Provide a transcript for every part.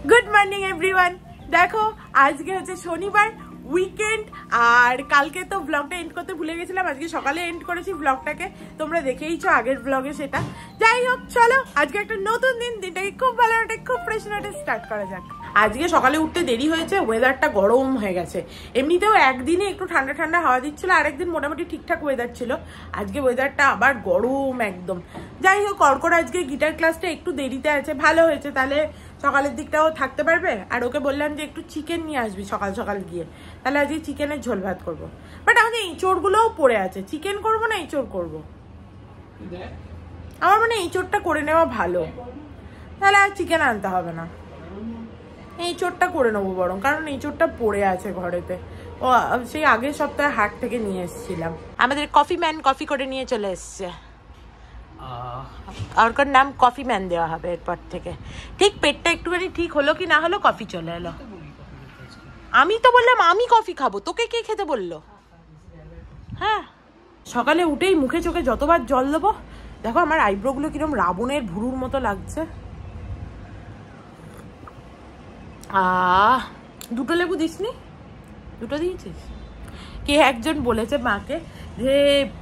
Good morning everyone. দেখো আজকে হচ্ছে শনিবার, উইকেন্ড, আর কালকে তো ব্লগটা এন্ড করতে ভুলে গেছিলাম, আজকে সকালে এন্ড করেছি ব্লগটাকে, তোমরা দেখেইছো আগের ব্লগে সেটা। যাই হোক চলো আজকে একটা নতুন দিন, দিনটাকে খুব ভালো একটা খুব ফ্রেশ নোটে স্টার্ট করা যাক। আজকে সকালে উঠতে দেরি হয়েছে, ওয়েদারটা গরম হয়ে গেছে। এমনিতেও একদিনে একটু ঠান্ডা ঠান্ডা হাওয়া দিচ্ছিল, আরেকদিন মোটামুটি ঠিকঠাক ওয়েদার ছিল, আজকে ওয়েদারটা আবার গরম একদম। যাই হোক অর্কর আজকে গিটার ক্লাসটা একটু দেরিতে আছে, ভালো হয়েছে, তাহলে সকালের দিকটাও থাকতে পারবে। আর ওকে বললাম যে একটু চিকেন নিয়ে আসবি সকাল সকাল গিয়ে, তাহলে আজকে চিকেনের ঝোল ভাত করবো। বাট আমাদের এঁচড়গুলোও পড়ে আছে, চিকেন করবো না এঁচড় করবো? আমার মানে এঁচড়টা করে নেওয়া ভালো, তাহলে আর চিকেন আনতে হবে না, এঁচড়টা করে নেবো বরং, কারণ এঁচড়টা পড়ে আছে ঘরেতে। ও সেই আগের সপ্তাহে হাট থেকে নিয়ে এসেছিলাম। আমাদের কফি ম্যান কফি করে নিয়ে চলে এসছে, ওর নাম কফি ম্যান দেওয়া হবে এরপর থেকে। ঠিক পেটটা একটুখানি ঠিক হলো কি না হলো, কফি চলে এলো। আমি তো বললাম আমি কফি খাবো, তোকে কে খেতে বললো? হ্যাঁ, সকালে উঠেই মুখে চোখে যতবার জল দেবো। দেখো আমার আইব্রো গুলো কিরকম রাবণের ভুরুর মতো লাগছে। দুটো লেবু দিসনি? দুটো দিয়েছিস? কে একজন বলেছে মাকে যে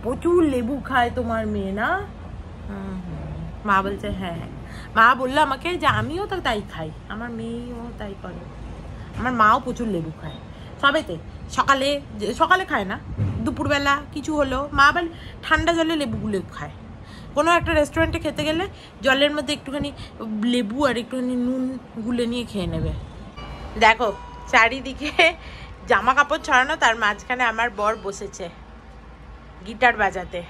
প্রচুর লেবু খায় তোমার মেয়ে না? মা বলছে হ্যাঁ। মা বললো আমাকে যে আমিও তো তাই খাই, আমার মেয়েও তাই করে। আমার মাও প্রচুর লেবু খায় সবেতে, সকালে সকালে খায় না, দুপুরবেলা কিছু হলো মা আবার ঠান্ডা জলে লেবুগুলো খায়। কোনো একটা রেস্টুরেন্টে খেতে গেলে জলের মধ্যে একটুখানি লেবু আর একটুখানি নুন গুলে নিয়ে খেয়ে নেবে। দেখো চারিদিকে জামা কাপড় ছড়ানো, তার মাঝখানে আমার বর বসেছে গিটার বাজাতে,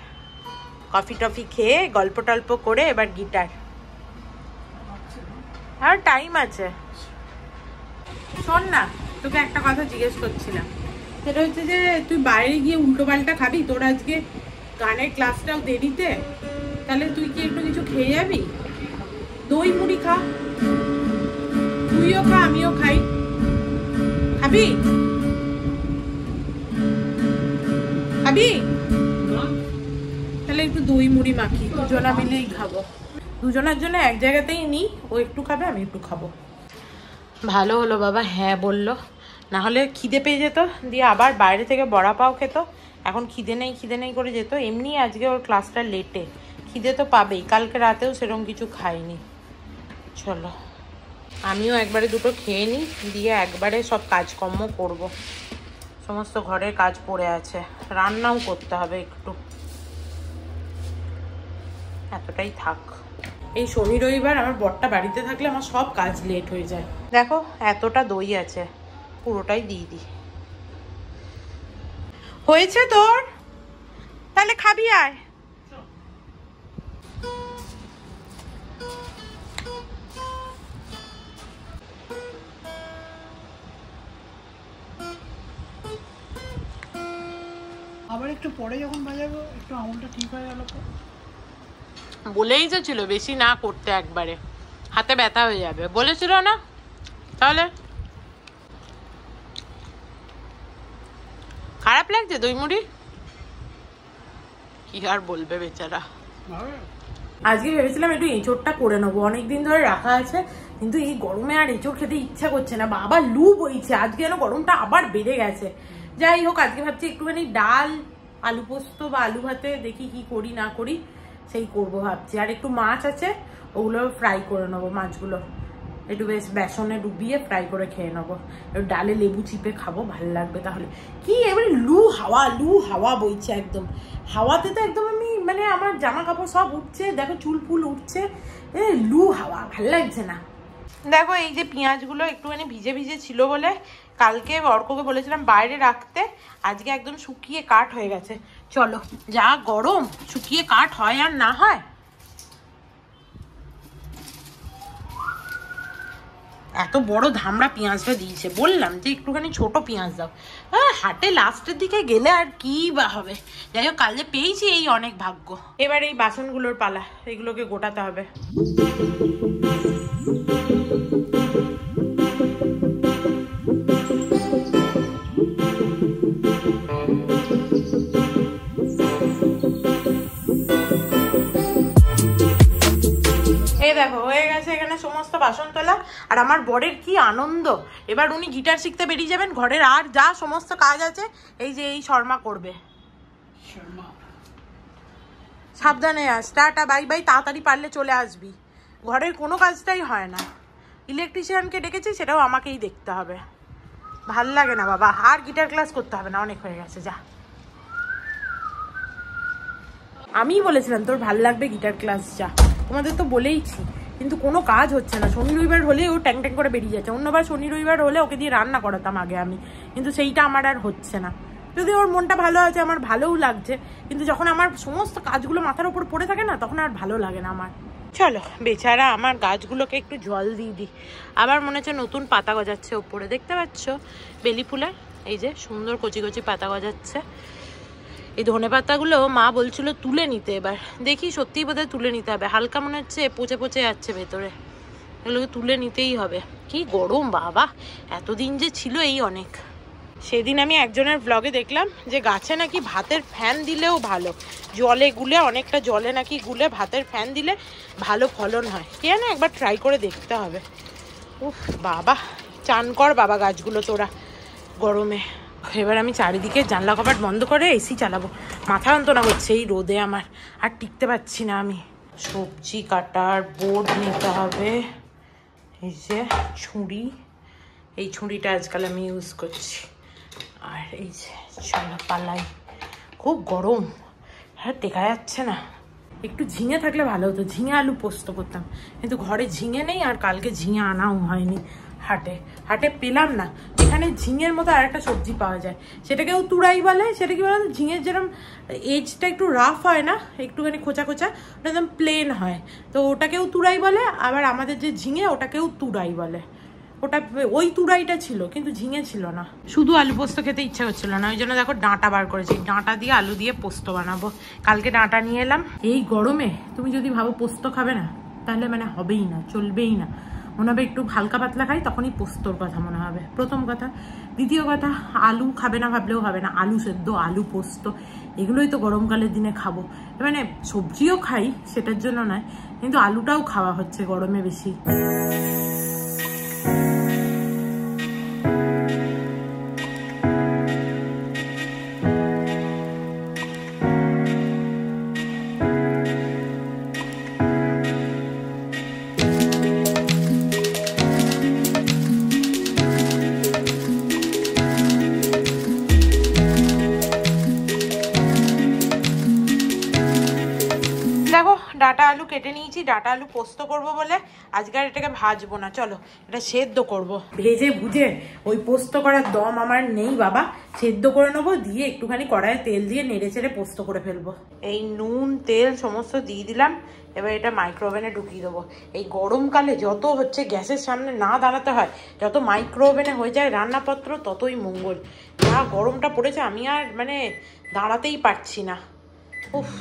কফি টফি খেয়ে গল্প টল্প করে এবার গিটার। আর টাইম আছে। শোন না, তোকে একটা কথা জিজ্ঞেস করছিলাম, সেটা হচ্ছে যে তুই বাইরে গিয়ে উল্টো পাল্টা খাবি? তোর আজকে গানের ক্লাসটাও দেরিতে, তাহলে তুই কি একটু কিছু খেয়ে যাবি? দই মুড়ি খা, তুইও খা আমিও খাই। খাবি? খাবি? তাহলে একটু দই মুড়ি মাখি, দুজনা মিলেই খাবো। দুজনের জন্য এক জায়গাতেই নিই, ও একটু খাবে আমি একটু খাবো। ভালো হলো বাবা হ্যাঁ বললো, না হলে খিদে পেয়ে যেত, দিয়ে আবার বাইরে থেকে বড়া পাও খেত। এখন খিদে নেই করে যেত। এমনি আজকে ওর ক্লাসটা লেটে, খিদে তো পাবেই, কালকে রাতেও সেরকম কিছু খাইনি। চলো আমিও একবারে দুটো খেয়ে নিই, দিয়ে একবারে সব কাজকর্ম করব। সমস্ত ঘরের কাজ পড়ে আছে, রান্নাও করতে হবে একটু, এতটাই থাক। এই শনি রবিবার আমার বরটা বাড়িতে থাকলে আমার সব কাজ লেট হয়ে যায়। দেখো এতটা দই আছে, পুরোটাই দিয়ে দিই। হয়েছে তোর? তাহলে খাবি আয়। আবার একটু পরে যখন বাজাবো একটু আমলটা ঠিক হয়ে গেল তো। বলেই তো ছিল বেশি না করতে, একবারে হাতে ব্যথা হয়ে যাবে বলেছিল না? তাহলে খারাপ লাগছে দই মুড়ি, কি আর বলবে বেচারা। আজকে ভেবেছিলাম একটু এঁচড়টা করে নেবো, অনেকদিন ধরে রাখা আছে, কিন্তু এই গরমে আর এঁচড় খেতে ইচ্ছা করছে না, বাবা লু বইছে, আজকে যেন গরমটা আবার বেড়ে গেছে। যাই হোক আজকে ভাবছি একটুখানি ডাল আলু পোস্ত বা আলু ভাতে দেখি কি করি না করি, সেই করবো ভাবছি। আর একটু মাছ আছে, ওগুলো ফ্রাই করে নেবো, মাছগুলো একটু বেশ বেসনে ডুবিয়ে ফ্রাই করে খেয়ে নেবো, একটু ডালে লেবু চিপে খাবো, ভালো লাগবে। তাহলে কি এবারে লু হাওয়া বইছে একদম, হাওয়াতে তো একদম আমি মানে আমার জামা কাপড় সব উঠছে, দেখো চুল ফুল উঠছে, লু হাওয়া, ভালো লাগছে না। দেখো এই যে পেঁয়াজগুলো একটুখানি ভিজে ভিজে ছিল বলে কালকে অর্ককে বলেছিলাম বাইরে রাখতে, আজকে একদম শুকিয়ে কাঠ হয়ে গেছে। চলো, যা গরম, শুকিয়ে কাঠ হয় আর না হয়। এত বড় ধামড়া পেঁয়াজটা দিয়েছে, বললাম যে একটুখানি ছোট পেঁয়াজ দাও। হাটে লাস্টের দিকে গেলে আর কি বা হবে। যাই হোক কাল যে পেয়েছি এই অনেক ভাগ্য। এবার এই বাসনগুলোর পালা, এগুলোকে গোটাতে হবে। দেখো হয়ে গেছে, এখানে সমস্ত বাসন তোলা। আর আমার বরের কি আনন্দ, এবার উনি গিটার শিখতে বেরিয়ে যাবেন, ঘরের আর যা সমস্ত কাজ আছে এই যে এই শর্মা করবে। সাবধানে আস, টাটা বাই বাই, তাড়াতাড়ি পারলে চলে আসবি। ঘরের কোনো কাজটাই হয় না, ইলেকট্রিশিয়ানকে ডেকেছি সেটাও আমাকেই দেখতে হবে। ভাল লাগে না বাবা, আর গিটার ক্লাস করতে হবে না, অনেক হয়ে গেছে, যা। আমিই বলেছিলাম তোর ভাল লাগবে গিটার ক্লাস, যা। তোমাদের তো বলেইছি, কিন্তু কোনো কাজ হচ্ছে না। শনি রবিবার হলে ও ট্যাং ট্যাং করে বেরিয়ে যাচ্ছে। অন্যবার শনি রবিবার হলে ওকে দিয়ে রান্না করাতাম আগে আমি, কিন্তু সেইটা আমার আর হচ্ছে না। যদি ওর মনটা ভালো আছে, আমার ভালোও লাগছে, কিন্তু যখন আমার সমস্ত কাজগুলো মাথার উপর পড়ে থাকে না, তখন আর ভালো লাগে না আমার। চলো বেচারা আমার গাছগুলোকে একটু জল দিয়ে দিই। আবার মনে হচ্ছে নতুন পাতা গজাচ্ছে ওপরে, দেখতে পাচ্ছ বেলি ফুলের এই যে সুন্দর কচি কচি পাতা গজাচ্ছে। এই ধনে পাতাগুলো মা বলছিল তুলে নিতে, এবার দেখি সত্যিই বোধহয় তুলে নিতে হবে। হালকা মনে হচ্ছে পচে পচে যাচ্ছে ভেতরে, এগুলোকে তুলে নিতেই হবে। কি গরম বাবা, এতদিন যে ছিল এই অনেক। সেদিন আমি একজনের ব্লগে দেখলাম যে গাছে নাকি ভাতের ফ্যান দিলেও ভালো, জলে গুলে, অনেকটা জলে নাকি গুলে ভাতের ফ্যান দিলে ভালো ফলন হয়। কে না একবার ট্রাই করে দেখতে হবে। উফ বাবা, চান কর বাবা গাছগুলো তোরা গরমে। এবার আমি চারিদিকে জানলা কপাট বন্ধ করে এসি চালাবো, মাথা যন্ত্রণা হচ্ছে এই রোদে, আমার আর টিকতে পারছি না আমি। সবজি কাটার বোর্ড নিতে হবে, এই যে ছুরি, এই ছুরিটা আজকাল আমি ইউজ করছি। আর এই যে চলো পালাই, খুব গরম, হ্যাঁ টেকা যাচ্ছে না। একটু ঝিঙে থাকলে ভালো হতো, ঝিঙে আলু পোস্ত করতাম, কিন্তু ঘরে ঝিঙে নেই, আর কালকে ঝিঙে আনাও হয়নি। হাটে পেলাম না। এখানে ঝিঙের মতো আর একটা সবজি পাওয়া যায়, সেটাকেও তুড়াই বলে। সেটা কি বলে, ঝিঙের যেরকম এজটা একটু রাফ হয় না, একটুখানি খোঁচা খোঁচা, ওটা একদম প্লেন হয়, তো ওটাকেও তুড়াই বলে। আবার আমাদের যে ঝিঙে ওটাকেও তুড়াই বলে। ওটা ওই তুড়াইটা ছিল, কিন্তু ঝিঙে ছিল না। শুধু আলু পোস্ত খেতে ইচ্ছা হচ্ছিল না, ওই জন্য দেখো ডাঁটা বার করেছি, ডাঁটা দিয়ে আলু দিয়ে পোস্ত বানাবো। কালকে ডাঁটা নিয়ে এলাম। এই গরমে তুমি যদি ভাবো পোস্ত খাবে না, তাহলে মানে হবেই না, চলবেই না। মনে হবে একটু হালকা পাতলা খাই, তখনই পোস্তর কথা মনে হবে, প্রথম কথা। দ্বিতীয় কথা, আলু খাবে না ভাবলেও হবে না, আলু সেদ্ধ, আলু পোস্ত, এগুলোই তো গরমকালের দিনে খাবো। মানে সবজিও খাই, সেটার জন্য নয়, কিন্তু আলুটাও খাওয়া হচ্ছে গরমে বেশি। ডাটা আলু কেটে নিয়েছি, ডাটা আলু পোস্ত করব বলে। আজকে আর এটাকে ভাজবো না, চলো এটা সেদ্ধ করব। ভেজে ভুজে ওই পোস্ত করার দম আমার নেই বাবা, সেদ্ধ করে নেবো, দিয়ে একটুখানি কড়াইয়ে তেল দিয়ে নেড়ে চেড়ে পোস্ত করে ফেলবো। এই নুন তেল সমস্ত দিয়ে দিলাম, এবার এটা মাইক্রোওভেনে ঢুকিয়ে দেবো। এই গরমকালে যত হচ্ছে গ্যাসের সামনে না দাঁড়াতে হয়, যত মাইক্রোওভেনে হয়ে যায় রান্নাপত্র, ততই মঙ্গল। যা গরমটা পড়েছে, আমি আর মানে দাঁড়াতেই পারছি না। উফ,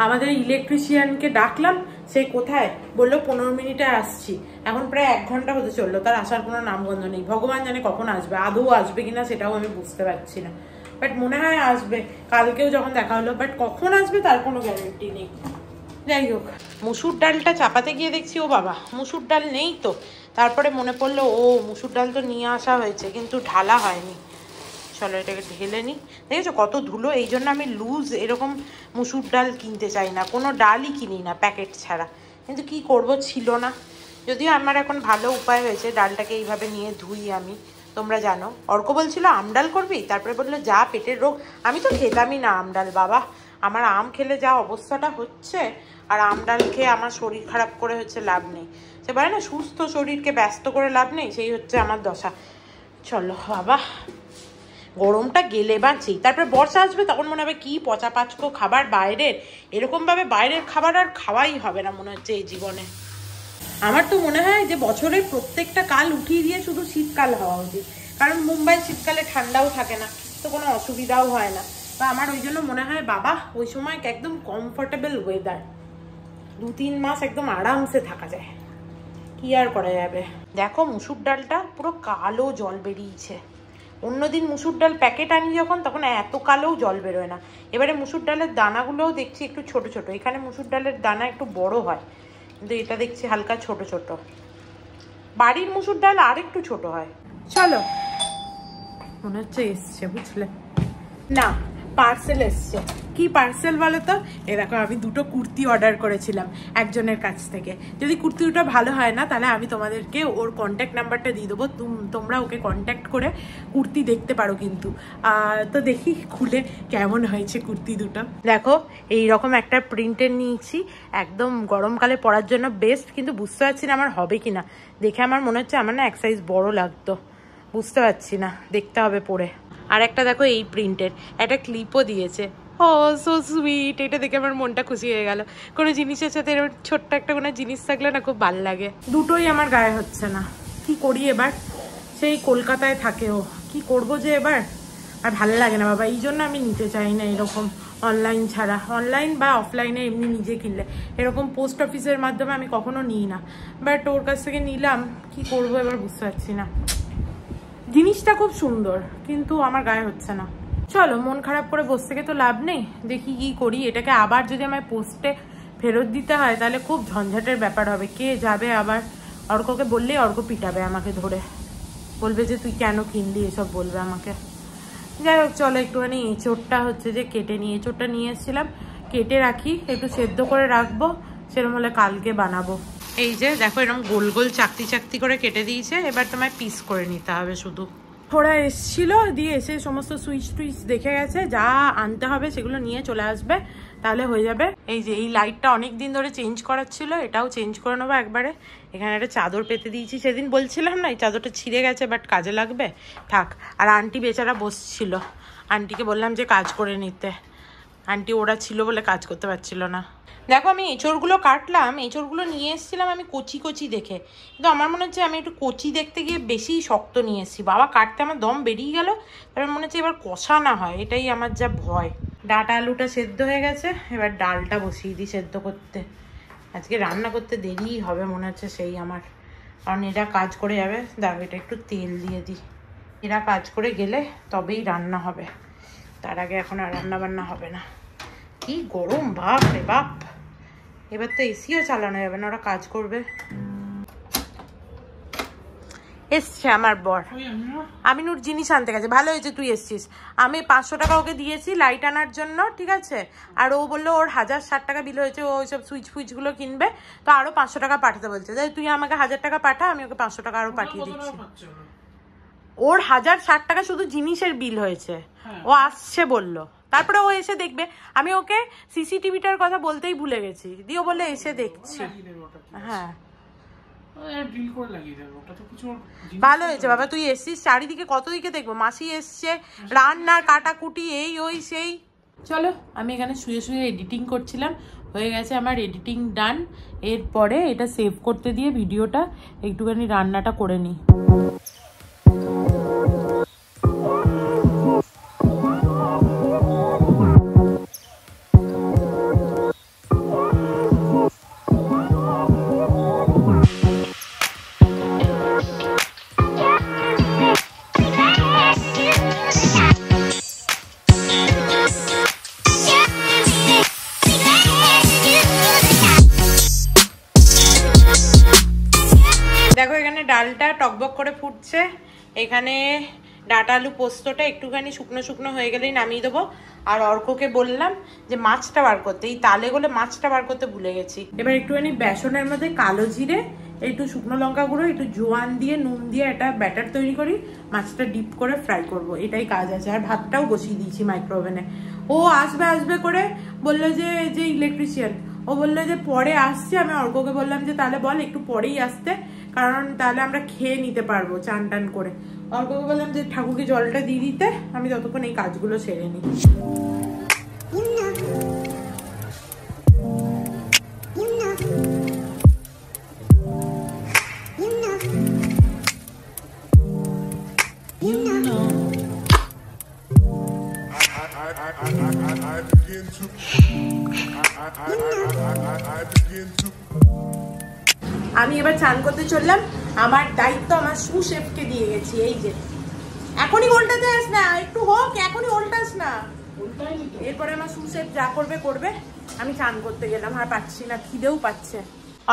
আমাদের ইলেকট্রিশিয়ানকে ডাকলাম, সে কোথায় বললো 15 মিনিটে আসছি। এখন প্রায় 1 ঘন্টা হতে চললো, তার আসার কোনো নামগন্ধ নেই। ভগবান জানে কখন আসবে, আদৌ আসবে কিনা সেটাও আমি বুঝতে পারছি না, বাট মনে হয় আসবে। কালকেও যখন দেখা হলো, বাট কখন আসবে তার কোনো গ্যারেন্টি নেই। যাই হোক, মুসুর ডালটা চাপাতে গিয়ে দেখছি ও বাবা মুসুর ডাল নেই তো। তারপরে মনে পড়লো ও মুসুর ডাল তো নিয়ে আসা হয়েছে, কিন্তু ঢালা হয়নি। চলো এটাকে ঢেলে নিই। দেখেছো কত ধুলো, এই জন্য আমি লুজ এরকম মুসুর ডাল কিনতে চাই না, কোনো ডালই কিনি না প্যাকেট ছাড়া। কিন্তু কি করব, ছিল না। যদিও আমার এখন ভালো উপায় হয়েছে, ডালটাকে এইভাবে নিয়ে ধুই আমি, তোমরা জানো। অর্ক বলছিল আমডাল করবি, তারপরে বললো যা পেটের রোগ। আমি তো খেতামই না আমডাল বাবা, আমার আম খেলে যা অবস্থাটা হচ্ছে, আর আমডাল খেয়ে আমার শরীর খারাপ করে হচ্ছে লাভ নেই। সে বলে না সুস্থ শরীরকে ব্যস্ত করে লাভ নেই, সেই হচ্ছে আমার দশা। চলো বাবা, গরমটা গেলে বাঁচি, তারপরে বর্ষা আসবে, তখন মনে হবে কি পচা পাচকো খাবার বাইরের। এরকমভাবে বাইরের খাবার আর খাওয়াই হবে না মনে হচ্ছে এই জীবনে। আমার তো মনে হয় যে বছরের প্রত্যেকটা কাল উঠিয়ে দিয়ে শুধু শীতকাল হওয়া উচিত, কারণ মুম্বাই শীতকালে ঠান্ডাও থাকে না, তো কোনো অসুবিধাও হয় না। বা আমার ওই জন্য মনে হয় বাবা ওই সময় একদম কমফোর্টেবল ওয়েদার, 2-3 মাস একদম আরামসে থাকা যায়। কি আর করা যাবে। দেখো মুসুর ডালটা পুরো কালো জল বেরিয়েছে। অন্যদিন মুসুর ডাল প্যাকেট আনি যখন, তখন এত কালোও জল বেরোয় না। এবারে মুসুর ডালের দানাগুলোও দেখছি একটু ছোট ছোট, এখানে মুসুর ডালের দানা একটু বড় হয়, কিন্তু এটা দেখছি হালকা ছোট ছোট। বাড়ির মুসুর ডাল আর একটু ছোট হয়। চলো, মনে হচ্ছে এসছে, বুঝলে না, পার্সেল এসছে। কি পার্সেল বলো তো? এ দেখো, আমি দুটো কুর্তি অর্ডার করেছিলাম একজনের কাছ থেকে। যদি কুর্তি দুটো ভালো হয় না, তাহলে আমি তোমাদেরকে ওর কন্ট্যাক্ট নাম্বারটা দিয়ে দেবো, তোমরা ওকে কন্ট্যাক্ট করে কুর্তি দেখতে পারো কিন্তু। তো দেখি খুলে কেমন হয়েছে কুর্তি দুটো। দেখো, এইরকম একটা প্রিন্টের নিয়েছি, একদম গরমকালে পরার জন্য বেস্ট, কিন্তু বুঝতে পারছি না আমার হবে কি না। দেখে আমার মনে হচ্ছে আমার না এক সাইজ বড় লাগতো, বুঝতে পারছি না, দেখতে হবে পরে। আর একটা দেখো এই প্রিন্টের, একটা ক্লিপও দিয়েছে। ও সো সুইট, এটা দেখে আমার মনটা খুশি হয়ে গেল। কোনো জিনিসের সাথে এরকম ছোট্ট একটা কোনো জিনিস থাকলে না খুব ভালো লাগে। দুটোই আমার গায়ে হচ্ছে না, কি করি এবার? সেই কলকাতায় থাকে ও, কি করব যে এবার? আর ভালো লাগে না বাবা, এই জন্য আমি নিতে চাই না এরকম অনলাইন ছাড়া। অনলাইন বা অফলাইনে এমনি নিজে কিনলে, এরকম পোস্ট অফিসের মাধ্যমে আমি কখনো নিই না। বাট ওর কাছ থেকে নিলাম, কি করব এবার বুঝতে পারছি না। জিনিসটা খুব সুন্দর, কিন্তু আমার গায়ে হচ্ছে না। চলো, মন খারাপ করে বসে থেকে তো লাভ নেই, দেখি কি করি। এটাকে আবার যদি আমায় পোস্টে ফেরত দিতে হয়, তাহলে খুব ঝঞ্ঝাটের ব্যাপার হবে। কে যাবে আবার? অর্ককে বললেই অর্ক পিটাবে আমাকে ধরে, বলবে যে তুই কেন কিনলি, এসব বলবে আমাকে। যাই হোক, চলো একটুখানি এঁচোড়টা হচ্ছে যে কেটে নিয়ে, এঁচোড়টা নিয়ে এসেছিলাম, কেটে রাখি, একটু সেদ্ধ করে রাখবো, সেরকম হলে কালকে বানাবো। এই যে দেখো, এরকম গোল গোল চাকতি চাকতি করে কেটে দিয়েছে, এবার তোমায় পিস করে নিতে হবে শুধু। ওরা এসছিল, দিয়ে এসে সমস্ত সুইচ টুইচ দেখে গেছে, যা আনতে হবে সেগুলো নিয়ে চলে আসবে, তাহলে হয়ে যাবে। এই যে এই লাইটটা অনেক দিন ধরে চেঞ্জ করার ছিল, এটাও চেঞ্জ করে নেবো একবারে। এখানে একটা চাদর পেতে দিয়েছি, সেদিন বলছিলাম না এই চাদরটা ছিঁড়ে গেছে, বাট কাজে লাগবে, থাক। আর আন্টি বেচারা বসছিল, আন্টিকে বললাম যে কাজ করে নিতে, আন্টি ওরা ছিল বলে কাজ করতে পারছিল না। দেখো, আমি এঁচড়গুলো কাটলাম, এঁচড়গুলো নিয়ে এসেছিলাম আমি কচি কচি দেখে, কিন্তু আমার মনে হচ্ছে আমি একটু কচি দেখতে গিয়ে বেশি শক্ত নিয়ে এসেছি। বাবা, কাটতে আমার দম বেরিয়ে গেল, তারপর মনে হচ্ছে এবার কষা না হয়, এটাই আমার যা ভয়। ডাটা আলুটা সেদ্ধ হয়ে গেছে, এবার ডালটা বসিয়ে দিই সেদ্ধ করতে। আজকে রান্না করতে দেরিই হবে মনে হচ্ছে সেই আমার, কারণ এরা কাজ করে যাবে। দেখো, এটা একটু তেল দিয়ে দিই, এরা কাজ করে গেলে তবেই রান্না হবে, তার আগে এখন আর রান্না বান্না হবে না। কি গরম, বাপ রে বাপ! এবার তো এসিও চালানো যাবে না, ওরা কাজ করবে। এসছে আমার বর, আমিনুর জিনিস আনতে গেছে। ভালো হয়েছে তুই এসছিস, আমি 500 টাকা ওকে দিয়েছি লাইট আনার জন্য, ঠিক আছে? আর ও বললো ওর 1060 টাকা বিল হয়েছে, ও ওইসব সুইচ ফুইচগুলো কিনবে, তো আরো 500 টাকা পাঠাতে বলছে। তাই তুই আমাকে 1000 টাকা পাঠা, আমি ওকে 500 টাকা আরো পাঠিয়ে দিচ্ছি। ওর 1060 টাকা শুধু জিনিসের বিল হয়েছে, ও আসছে বললো, তারপরে ও এসে দেখবে। আমি ওকে সিসিটিভিটার কথা বলতেই ভুলে গেছি, দিয়ে বলে এসে দেখছি। হ্যাঁ, ভালো হয়েছে বাবা তুই এসছিস, চারিদিকে কত দিকে দেখবো, মাসি এসছে, রান্নার কাটাকুটি, এই ওই সেই। চলো, আমি এখানে শুয়ে শুয়ে এডিটিং করছিলাম, হয়ে গেছে আমার এডিটিং ডান। এরপরে এটা সেভ করতে দিয়ে ভিডিওটা একটুখানি রান্নাটা করে নিই। দেখো, এখানে ডালটা টকবক করে ফুটছে, এখানে ডাটা আলু পোস্তটা একটুখানি শুকনো শুকনো হয়ে গেলেই নামিয়ে দেবো। আর অর্ককে বললাম যে মাছটা বার করতে, এই তালে গলে মাছটা বার করতে ভুলে গেছি। এবার একটুখানি বেসনের মধ্যে কালো জিরে, একটু শুকনো লঙ্কা গুঁড়ো, একটু জোয়ান দিয়ে নুন দিয়ে একটা ব্যাটার তৈরি করি, মাছটা ডিপ করে ফ্রাই করব, এটাই কাজ আছে। আর ভাতটাও বসিয়ে দিয়েছি মাইক্রো ওভেনে। ও আসবে আসবে করে বললো যে ইলেকট্রিশিয়ান, ও বললো যে পরে আসছে। আমি অর্ককে বললাম যে তাহলে বল একটু পরেই আসতে, কারণ তাহলে আমরা খেয়ে নিতে পারবো চান টান করে। অর্ককে বললাম যে ঠাকুরকে জলটা দিয়ে দিতে, আমি ততক্ষণ এই কাজগুলো সেরে নিই। আমি এবার চান করতে চললাম, আমার দায়িত্ব আমার সুশেফকে দিয়ে গেছি। এই যে এখনই উল্টাতে আস না, একটু হোক, এখনই উল্টাস না, এরপরে আমার সুশেফ যা করবে করবে। আমি চান করতে গেলাম, আর পাচ্ছি না, খিদেও পাচ্ছে।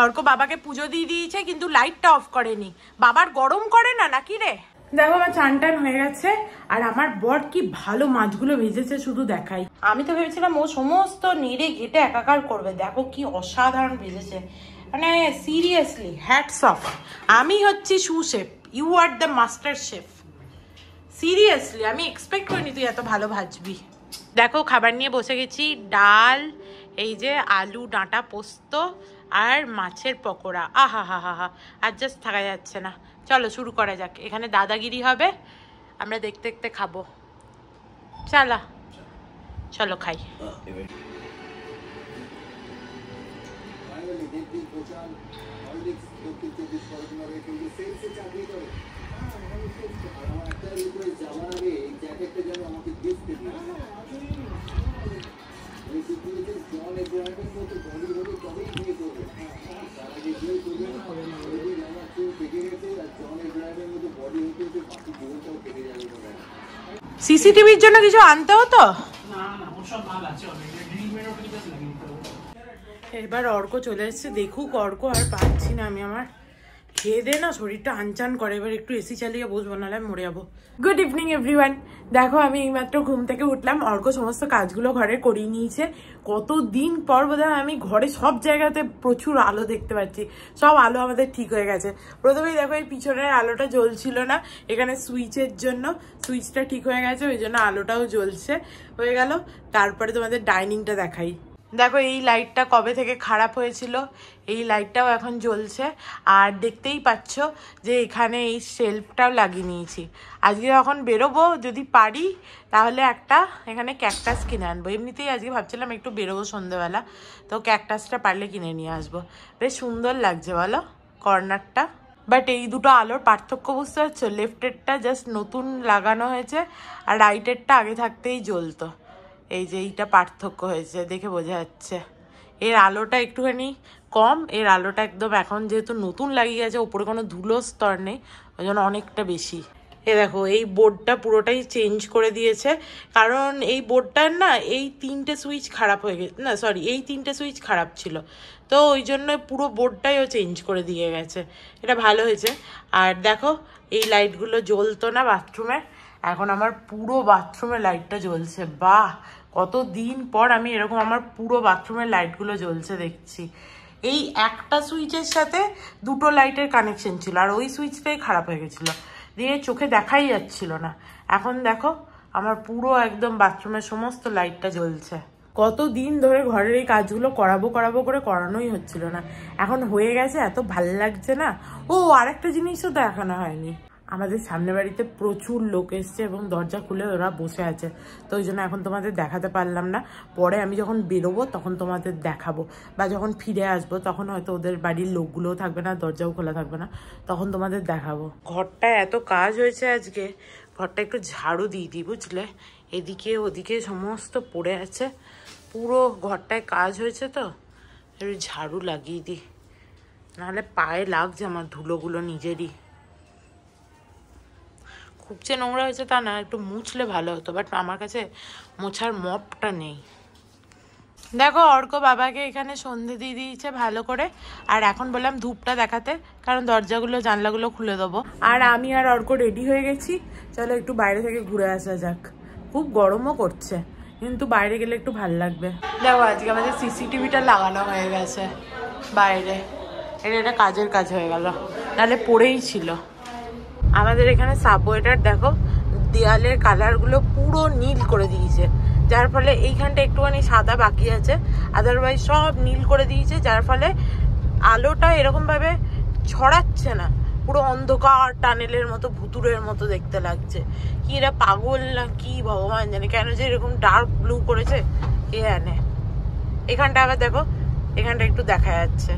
অর্ক বাবাকে পুজো দিয়ে দিয়েছে, কিন্তু লাইটটা অফ করেনি। বাবার গরম করে না নাকি রে? দেখো আমার চান টান হয়ে গেছে, আর আমার বর কি ভালো মাছগুলো ভেজেছে শুধু দেখাই। আমি তো ভেবেছিলাম ও সমস্ত নেড়ে ঘেটে একাকার করবে, দেখো কি অসাধারণ ভেজেছে, মানে সিরিয়াসলি হ্যাটস অফ। আমি হচ্ছি sous chef, you are the master chef. Seriously আমি এক্সপেক্ট করিনি তুই এত ভালো ভাজবি। দেখো খাবার নিয়ে বসে গেছি, ডাল, এই যে আলু ডাঁটা পোস্ত আর মাছের পকোড়া। আহা হা হা হা, আর জাস্ট থাকা যাচ্ছে না। চলো শুরু করা যাক। এখানে দাদাগিরি হবে, আমরা দেখতে দেখতে খাবো। চলো খাই। সিসিটিভির জন্য কিছু আনতে হতো? এবার অর্ক চলে এসেছে, দেখুক অর্ক। আর পাচ্ছি না আমি, আমার খেয়ে দে না শরীরটা আনচান করে। এবার একটু এসি চালিয়ে বসবো, নাহলে মরে যাবো। Good evening everyone. দেখো আমি এইমাত্র ঘুম থেকে উঠলাম, অর্ক সমস্ত কাজগুলো ঘরে করিয়ে নিয়েছে। কতদিন পর বোধহয় আমি ঘরে সব জায়গাতে প্রচুর আলো দেখতে পাচ্ছি, সব আলো আমাদের ঠিক হয়ে গেছে। প্রথমেই দেখো এই পিছনের আলোটা জ্বলছিল না, এখানে সুইচের জন্য সুইচটা ঠিক হয়ে গেছে, ওই জন্য আলোটাও জ্বলছে, হয়ে গেল। তারপরে তোমাদের ডাইনিংটা দেখাই। দেখো এই লাইটটা কবে থেকে খারাপ হয়েছিল, এই লাইটটাও এখন জ্বলছে। আর দেখতেই পাচ্ছ যে এখানে এই শেলফটাও লাগিয়ে নিয়েছি। আজকে যখন বেরোবো যদি পারি তাহলে একটা এখানে ক্যাকটাস কিনে আনবো। এমনিতেই আজকে ভাবছিলাম একটু বেরোবো সন্ধ্যেবেলা, তো ক্যাকটাসটা পারলে কিনে নিয়ে আসবো। বেশ সুন্দর লাগছে বলো কর্নারটা। বাট এই দুটো আলোর পার্থক্য বুঝতে পারছো? লেফটেরটা জাস্ট নতুন লাগানো হয়েছে, আর রাইটেরটা আগে থাকতেই জ্বলতো। এই যে এইটা পার্থক্য হয়েছে, দেখে বোঝা যাচ্ছে। এর আলোটা একটুখানি কম, এর আলোটা একদম এখন যেহেতু নতুন লাগিয়ে গেছে, ওপরে কোনো ধুলো স্তর নেই, ওই জন্য অনেকটা বেশি। এ দেখো এই বোর্ডটা পুরোটাই চেঞ্জ করে দিয়েছে, কারণ এই বোর্ডটার না এই তিনটে সুইচ খারাপ হয়ে গেছে, না সরি এই তিনটে সুইচ খারাপ ছিল, তো ওই জন্য পুরো বোর্ডটাই ও চেঞ্জ করে দিয়ে গেছে। এটা ভালো হয়েছে। আর দেখো এই লাইটগুলো জ্বলতো না বাথরুমে, এখন আমার পুরো বাথরুমের লাইটটা জ্বলছে। বাহ, কতদিন পর আমি এরকম আমার পুরো বাথরুমের লাইটগুলো জ্বলছে দেখছি। এই একটা সুইচের সাথে দুটো লাইটের কানেকশন ছিল, আর ওই সুইচটাই খারাপ হয়ে গেছিলো, দিয়ে চোখে দেখাই যাচ্ছিল না। এখন দেখো আমার পুরো একদম বাথরুমের সমস্ত লাইটটা জ্বলছে। কতদিন ধরে ঘরের এই কাজগুলো করাবো করে করানোই হচ্ছিল না, এখন হয়ে গেছে, এত ভাল লাগছে না। ও আরেকটা জিনিসও দেখানো হয়নি, আমাদের সামনে বাড়িতে প্রচুর লোক এসছে এবং দরজা খুলে ওরা বসে আছে, তো ওই জন্য এখন তোমাদের দেখাতে পারলাম না। পরে আমি যখন বেরোবো তখন তোমাদের দেখাবো, বা যখন ফিরে আসবো তখন হয়তো ওদের বাড়ির লোকগুলোও থাকবে না, দরজাও খোলা থাকবে না, তখন তোমাদের দেখাবো। ঘরটায় এত কাজ হয়েছে আজকে, ঘরটা একটু ঝাড়ু দিয়ে দিই বুঝলে, এদিকে ওদিকে সমস্ত পড়ে আছে, পুরো ঘরটায় কাজ হয়েছে, তো একটু ঝাড়ু লাগিয়ে দিই, নাহলে পায়ে লাগছে আমার ধুলোগুলো নিজেরই। খুব যে নোংরা হয়েছে তা না, একটু মুছলে ভালো হতো, বাট আমার কাছে মোছার মপটা নেই। দেখো অর্ক বাবাকে এখানে সন্ধে দিয়ে দিয়েছে ভালো করে, আর এখন বললাম ধূপটা দেখাতে, কারণ দরজাগুলো জানলাগুলো খুলে দেবো। আর আমি আর অর্ক রেডি হয়ে গেছি, চলো একটু বাইরে থেকে ঘুরে আসা যাক। খুব গরমও করছে, কিন্তু বাইরে গেলে একটু ভালো লাগবে। দেখো আজকে আমাদের সিসিটিভিটা লাগানো হয়ে গেছে বাইরে, এটা একটা কাজের কাজ হয়ে গেল, নাহলে পড়েই ছিল। আমাদের এখানে সাবওয়েটার দেখো দেয়ালের কালারগুলো পুরো নীল করে দিয়েছে, যার ফলে এইখানটা একটুখানি সাদা বাকি আছে, আদারওয়াইজ সব নীল করে দিয়েছে, যার ফলে আলোটা এরকমভাবে ছড়াচ্ছে না, পুরো অন্ধকার টানেলের মতো ভুতুরের মতো দেখতে লাগছে। কি এরা পাগল না কি ভগবান জানে, কেন যে এরকম ডার্ক ব্লু করেছে কে জানে। এখানটা আবার দেখো, এখানটা একটু দেখা যাচ্ছে।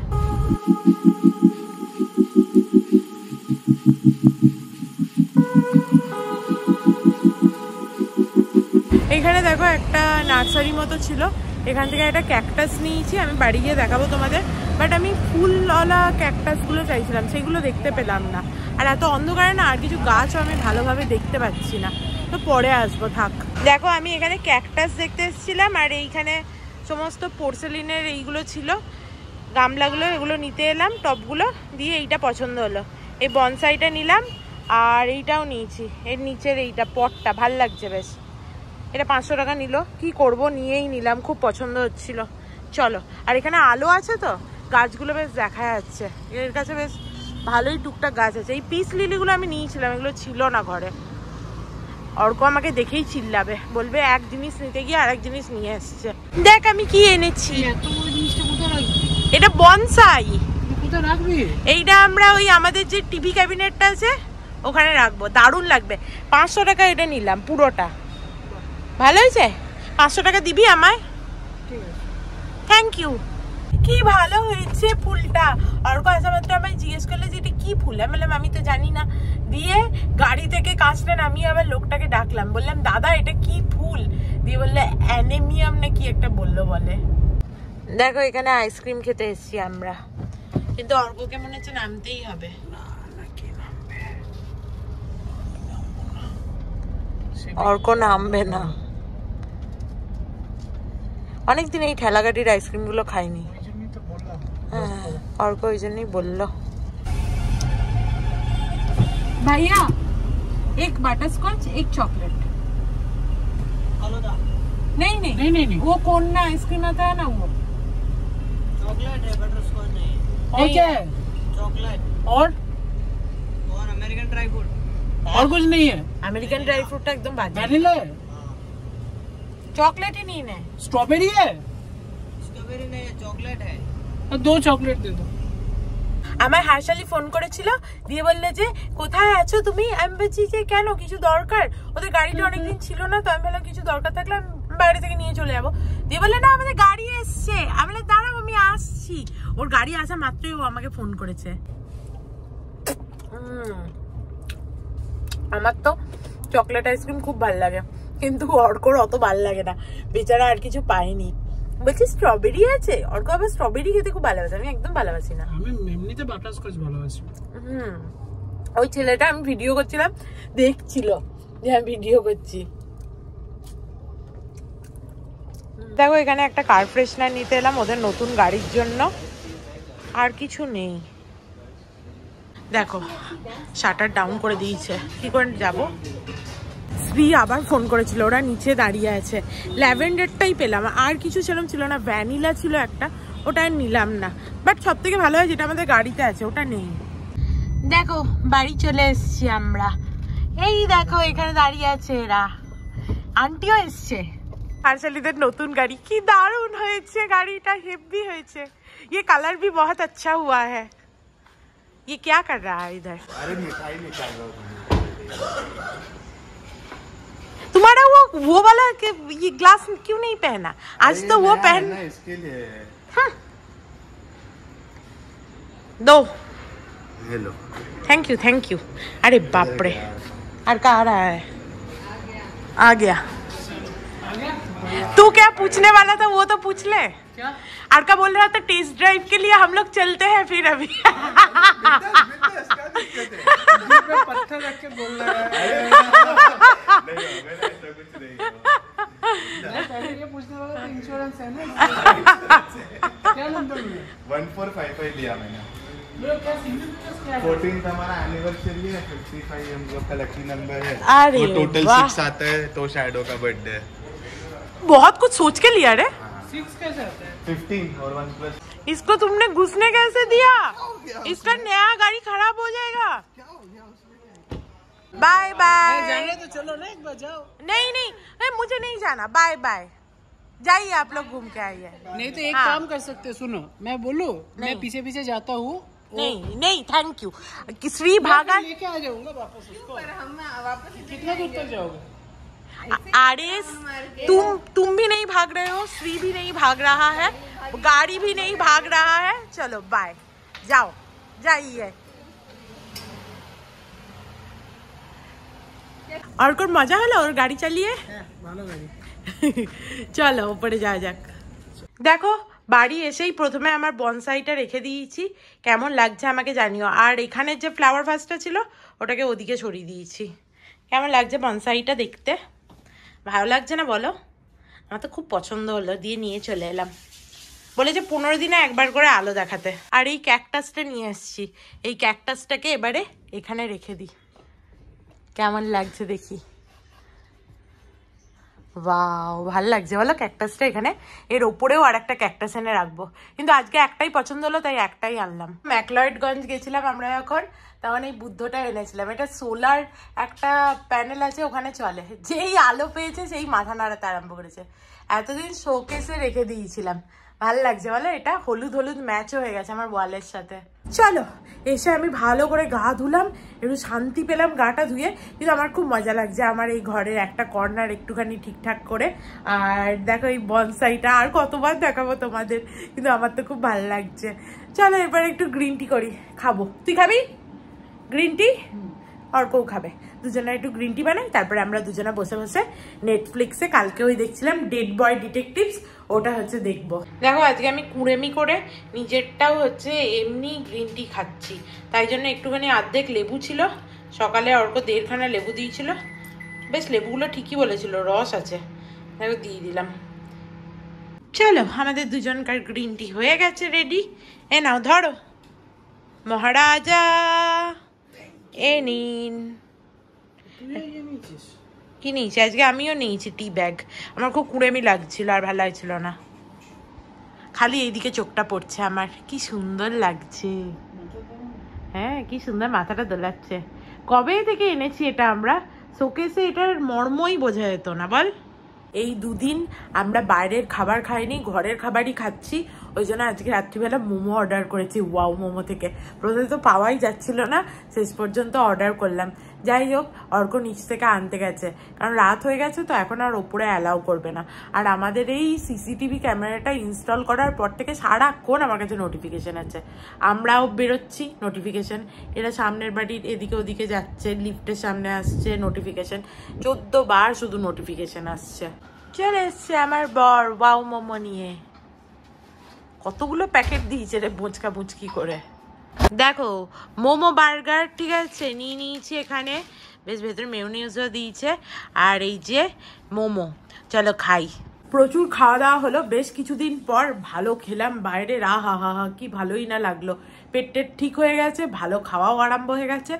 এখানে দেখো একটা নার্সারি মতো ছিল, এখান থেকে একটা ক্যাকটাস নিয়েছি, আমি বাড়ি গিয়ে দেখাবো তোমাদের, বাট আমি ফুলওয়ালা ক্যাকটাসগুলো চাইছিলাম, সেগুলো দেখতে পেলাম না, আর এত অন্ধকারে না আর কিছু গাছও আমি ভালোভাবে দেখতে পাচ্ছি না, তো পরে আসবো থাক। দেখো আমি এখানে ক্যাকটাস দেখতে এসেছিলাম, আর এইখানে সমস্ত পোর্সেলিনের এইগুলো ছিল, গামলাগুলো এগুলো নিতে এলাম, টবগুলো দিয়ে এইটা পছন্দ হলো, এই বনসাইটা নিলাম আর এইটাও নিয়েছি, এর নিচের এইটা পটটা ভাল লাগছে বেশ। এটা 500 টাকা নিল, কি করব নিয়েই নিলাম, খুব পছন্দ হচ্ছিল। চলো, আর এখানে আলো আছে তো গাছগুলো বেশ দেখা যাচ্ছে, এর কাছে বেশ ভালোই টুকটাক গাছ আছে। এই পিস লিলিগুলো আমি নিয়েছিলাম, এগুলো ছিল না ঘরে। অর্ক আমাকে দেখেই চিল্লাবে, বলবে এক জিনিস নিতে গিয়ে আর এক জিনিস নিয়ে এসছে। দেখ আমি কি এনেছি, এটা বনসাই। এইটা আমরা ওই আমাদের যে টিভি ক্যাবিনেটটা আছে ওখানে রাখবো, দারুণ লাগবে। 500 টাকা এটা নিলাম পুরোটা, ভালো হয়েছে। 500 টাকা দিবি আমায়? Thank you. কি ভালো হয়েছে ফুলটা। অর্ক আসা মাত্র আমায় জিজ্ঞেস করলে যে এটা কি ফুল, আমি বললাম আমি তো জানি না। দিয়ে গাড়ি থেকে কাঁচটা নামিয়ে আবার লোকটাকে ডাকলাম, বললাম দাদা এটা কি ফুল, দিয়ে বললে অ্যানেমিয়াম না কি একটা বললো বলে। দেখো এখানে আইসক্রিম খেতে এসেছি আমরা, কিন্তু অর্ককে মনে হচ্ছে নামতেই হবে। অর্ক নামবে না, অনেকদিন এই ঠেলা গাড়ির আইসক্রিম গুলো খাইনি। হ্যাঁ অর্ক ওই জন্যই বললো। ভাইয়া एक बटरस्कॉच एक चॉकलेट। नहीं नहीं नहीं नहीं नहीं वो कौन ना आइसक्रीम आता है ना वो चॉकलेट है, बटरस्कॉच नहीं है। और क्या है? चॉकलेट और अमेरिकन ड्राई फ्रूट और कुछ नहीं है। अमेरिकन ड्राई फ्रूट एकदम बाजी। वैनिला है, चॉकलेट ही नहीं है। स्ट्रॉबेरी है, स्ट्रॉबेरी नहीं है, चॉकलेट है। तो 2 चॉकलेट दे दो। আমার হার্শালি ফোন করেছিল, দিয়ে বললে যে কোথায় আছো তুমি। আমি বলছি যে কেন, কিছু দরকার? ওদের গাড়িটা অনেকদিন ছিল না তো, আমি বললাম কিছু দরকার থাকলে আমি বাইরে থেকে নিয়ে চলে যাবো। দিয়ে বললে না আমাদের গাড়ি এসছে। আমি বললাম দাঁড়াও আমি আসছি। ওর গাড়ি আসা মাত্রই ও আমাকে ফোন করেছে। আমার তো চকলেট আইসক্রিম খুব ভালো লাগে, কিন্তু অর্কর অত ভালো লাগে না, বেচারা আর কিছু পায়নি। বলছি স্ট্রবেরি আছে, অর্ক আবার স্ট্রবেরি খেতে খুব ভালোবাসে, আমি একদম ভালোবাসি না। আমি এমনিতে বাটারস্কচ ভালোবাসি। ওই ছেলেটা আমি ভিডিও করছিলাম দেখছিল যে আমি ভিডিও করছি। দেখো এখানে একটা কার ফ্রেশনার নিতে এলাম ওদের নতুন গাড়ির জন্য, আর কিছু নেই। দেখো শাটার ডাউন করে দিয়েছে, কি করে যাবো? শ্রী আবার ফোন করেছিল, ওরা নিচে দাঁড়িয়ে আছে। ল্যাভেন্ডারটাই পেলাম, আর কিছু সেরকম ছিল না। ভ্যানিলা ছিল একটা, ওটা নিলাম না। বাট সব থেকে ভালো হয় যেটা আমাদের গাড়িতে আছে ওটা নেই। দেখো বাড়ি চলে এসছি আমরা। এই দেখো এখানে দাঁড়িয়ে আছে এরা, আন্টিও এসছে। হার্শালিদের নতুন গাড়ি, কি দারুণ হয়েছে গাড়িটা, হেভি হয়েছে। ये कलर भी बहुत अच्छा हुआ है। ये क्या कर रहा है इधर? अरे मिठाई निकाल रहा हूं। तुम्हारा वो वाला के ये ग्लास क्यों नहीं पहना आज? तो वो पहन ना इसके लिए। दो। Hello thank you. अरे बाप रे, और कहाँ आ रहा है? आ गया। तू क्या पूछने वाला था वो तो पूछ ले। क्या? अर्का बोल रहा था टेस्ट ड्राइव के लिए हम लोग चलते हैं फिर अभी। पत्थर रख के बोल रहा है। पहले ये पूछने वाला था इंश्योरेंस है ना? क्या नंबर लिया? 1455 लिया मैंने। क्या सिंगल क्या? 14 हमारा एनिवर्सरी है, 55 हम लोग का लकी नंबर है। अरे वो टोटल वाह। 6 आता है, तो शैडो का बर्थडे है। बहुत कुछ सोच के लिया रे। 6 कैसे आता है? 15 और 1 प्लस। इसको तुमने घुसने कैसे दिया? इसका नया गाड़ी खराब हो जाएगा। Bye bye. जाने तो चलो ना, एक बार जाओ। नहीं मुझे नहीं जाना, बाय बाय। जाइए आप लोग घूम के आइए। नहीं तो एक हाँ। काम कर सकते, सुनो मैं बोलूं, मैं पीछे पीछे जाता हूँ। नहीं थैंक यू। श्री भागा लेके आ जाऊंगा वापस उसको। कितना दूर तक जाओगे? अरे तुम भी नहीं भाग रहे हो, श्री भी नहीं भाग रहा है, गाड़ी भी नहीं भाग रहा है। चलो बाय, जाओ जाइए। और कोई मजा हलो और गाड़ी चलिए। ভালো গাড়ি। চলো উপরে যাওয়া যাক। দেখো বাড়ি এসেই প্রথমে আমার বনসাইটা রেখে দিয়েছি, কেমন লাগছে আমাকে জানিও। আর এখানে যে ফ্লাওয়ার ভাসটা ছিল ওটাকে ওদিকে সরিয়ে দিয়েছি। কেমন লাগছে বনসাইটা দেখতে? ভালো লাগছে না বলো? আমার তো খুব পছন্দ হলো, দিয়ে নিয়ে চলে এলাম। বলেছে 15 দিনে একবার করে আলো দেখাতে। আর এই ক্যাকটাসটা নিয়ে এসছি, এই ক্যাকটাসটাকে এবারে এখানে রেখে দিই, কেমন লাগছে দেখি। বাও, ভালো লাগছে বলো ক্যাকটাসটা এখানে। এর ওপরেও আর একটা ক্যাকটাস এনে রাখবো, কিন্তু আজকে একটাই পছন্দ হলো তাই একটাই আনলাম। ম্যাকলয়েডগঞ্জ গেছিলাম আমরা যখন, তখন এই বুদ্ধটা এনেছিলাম। এটা সোলার একটা প্যানেল আছে, ওখানে চলে। যেই আলো পেয়েছে সেই মাথা নাড়াতে আরম্ভ করেছে। এতদিন শোকেসে রেখে দিয়েছিলাম। ভালো লাগছে বলো, এটা হলুদ হলুদ ম্যাচও হয়ে গেছে আমার ওয়ালের সাথে। চলো, এসে আমি ভালো করে গা ধুলাম, একটু শান্তি পেলাম গাটা ধুয়ে। কিন্তু আমার খুব মজা লাগছে আমার এই ঘরের একটা কর্নার একটুখানি ঠিকঠাক করে। আর দেখো এই বনসাইটা, আর কতবার দেখাবো তোমাদের, কিন্তু আমার তো খুব ভালো লাগছে। চলো এবার একটু গ্রিন টি করি, খাবো। তুই খাবি গ্রিন টি? অর্কও খাবে। দুজনে একটু গ্রিন টি বানাই, তারপরে আমরা দুজনে বসে বসে নেটফ্লিক্সে কালকে ওই দেখছিলাম ডেড বয় ডিটেকটিভস, ওটা হচ্ছে দেখবো। দেখো আজকে আমি কুড়েমি করে নিজেরটাও হচ্ছে এমনি গ্রিন টি খাচ্ছি। তাই জন্য একটুখানি অর্ধেক লেবু ছিল, সকালে অর্ক 1.5 খানা লেবু দিয়েছিল। বেশ লেবুগুলো ঠিকই বলেছিল, রস আছে, দেখো দিয়ে দিলাম। চলো আমাদের দুজনকার গ্রিন টি হয়ে গেছে, রেডি। এ নাও ধরো মহারাজা, এ নিন। কি নিয়েছি আজকে? আমিও নিয়েছি টি ব্যাগ। আমার খুব কুড়েমি লাগছিল, আর ভালো লাগছিল না। খালি এইদিকে চোখটা পড়ছে আমার, কি সুন্দর লাগছে। হ্যাঁ, কি সুন্দর মাথাটা দোলাচ্ছে। কবে থেকে এনেছি এটা আমরা, শোকেসে এটার মর্মই বোঝা যেত না বল। এই দুদিন আমরা বাইরের খাবার খাইনি, ঘরের খাবারই খাচ্ছি। ওই জন্য আজকে রাত্রিবেলা মোমো অর্ডার করেছি ওয়াও মোমো থেকে। প্রথমে তো পাওয়াই যাচ্ছিল না, শেষ পর্যন্ত অর্ডার করলাম। যাই হোক, অর্ক নিচ থেকে আনতে গেছে, কারণ রাত হয়ে গেছে তো এখন আর ওপরে অ্যালাউ করবে না। আর আমাদের এই সিসিটিভি ক্যামেরাটা ইনস্টল করার পর থেকে সারাক্ষণ আমার কাছে নোটিফিকেশান আছে। আমরাও বেরোচ্ছি নোটিফিকেশান, এরা সামনের বাড়ির এদিকে ওদিকে যাচ্ছে, লিফটের সামনে আসছে নোটিফিকেশান, 14 বার শুধু নোটিফিকেশান আসছে। চলে এসছে আমার বর ওয়াও মোমো নিয়ে। কতগুলো প্যাকেট দিয়েছে রে বুচকা বুচকি করে। দেখো মোমো বার্গার, ঠিক আছে, নিয়ে নিয়েছি এখানে, বেশ ভেতরে মেয়োনিজও দিয়েছে। আর এই যে মোমো, চলো খাই। প্রচুর খাওয়া দাওয়া হলো, বেশ কিছুদিন পর ভালো খেলাম বাইরে, হা হা হা, কি ভালোই না লাগলো। পেট টেট ঠিক হয়ে গেছে, ভালো খাওয়াও আরম্ভ হয়ে গেছে।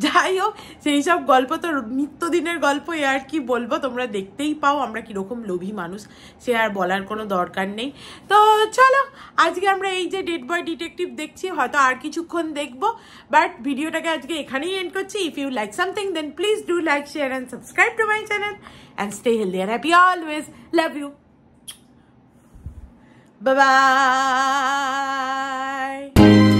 যাই হোক, সেই সব গল্প তো নিত্যদিনের গল্প, আর কি বলবো, তোমরা দেখতেই পাও আমরা কিরকম লোভী মানুষ, সে আর বলার কোনো দরকার নেই। তো চলো আজকে আমরা এই যে ডেড বয় ডিটেকটিভ দেখছি, হয়তো আর কিছুক্ষণ দেখবো, বাট ভিডিওটাকে আজকে এখানেই এন্ড করছি। If you like something then please do like, share and subscribe to my channel and stay healthy and happy always. Love you. Bye bye.